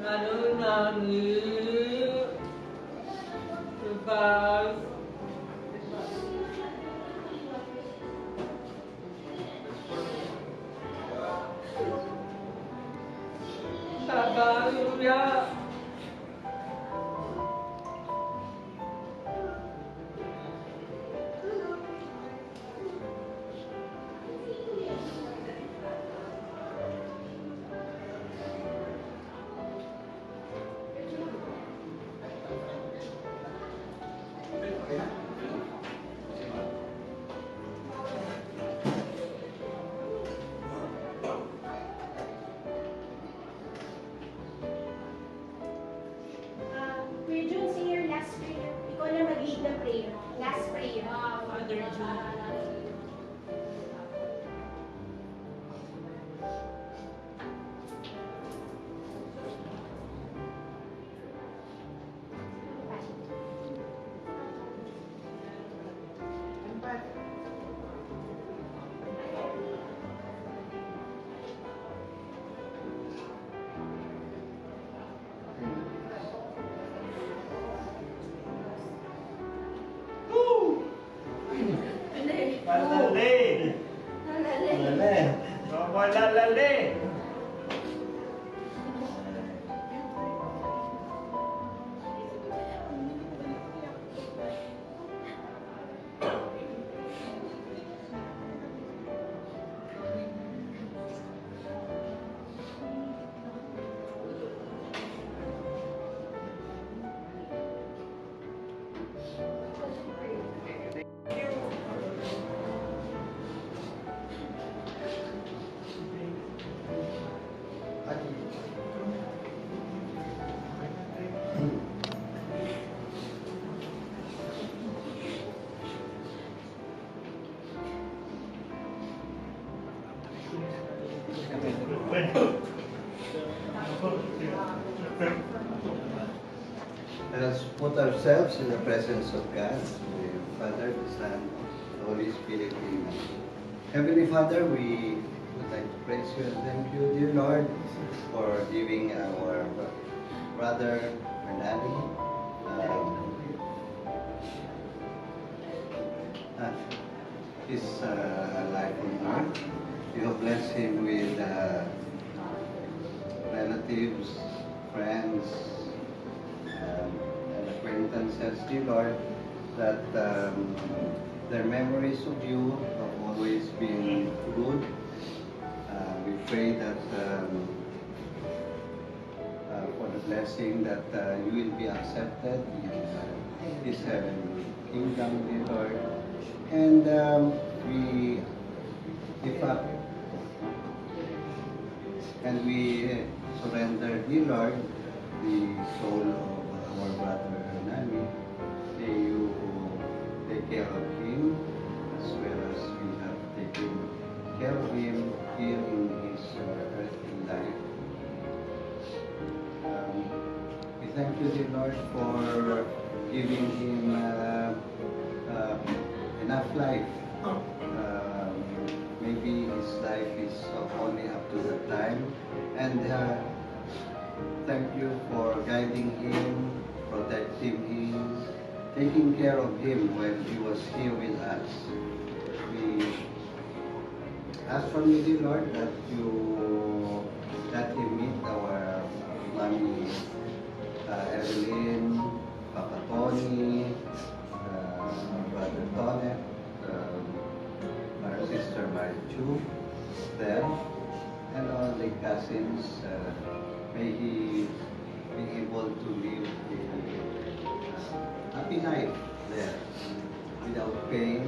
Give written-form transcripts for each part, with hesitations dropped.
ano nani, diba? Sabayo ya. Kuya Jun, say your last prayer. Ikaw na mag-lead the prayer. Last prayer. Father June. Lalali. Lalali. Mama lalali. Let us put ourselves in the presence of God, the Father, the Son, the Holy Spirit. Amen. Heavenly Father, we would like to praise you and thank you, dear Lord, for giving our brother Hernani his life on earth. You have blessed him with relatives, friends, and acquaintances, dear Lord, that their memories of you have always been good. We pray that for the blessing that you will be accepted in His heavenly kingdom, dear Lord. And we give up and we surrender, dear Lord, the soul of our brother Hernani. May you take care of him as well as we have taken care of him here in his earthly life. We thank you, dear Lord, for giving him enough life. Maybe his life is only up to that time. And thank you for guiding him, protecting him, taking care of him when he was here with us. We ask from you, dear Lord, that you let him meet our mommy Evelyn, Papa Tony, Brother Tonet, our sister Marichu, there, and all the cousins. May he be able to live a happy life there, without pain,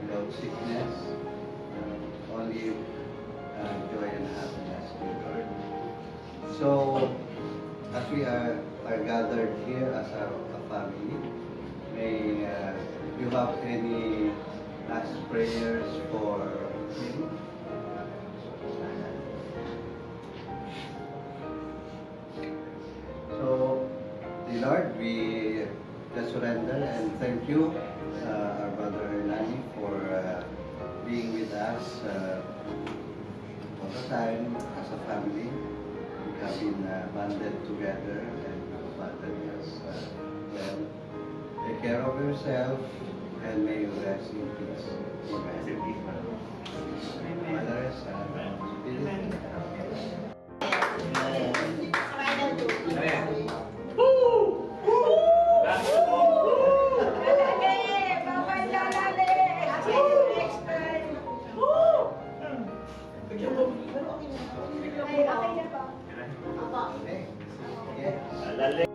without sickness, only joy and happiness, dear Lord. So, as we are gathered here as a family, may you have any last prayers for him? So, dear Lord, we just surrender and thank you, our brother Hernani, for being with us all the time as a family. we have been bonded together, and our Mother has well. Take care of yourself, and may you rest in peace. Amen. Mother is Spirit. Ay, okay na po. Okay. Lalali.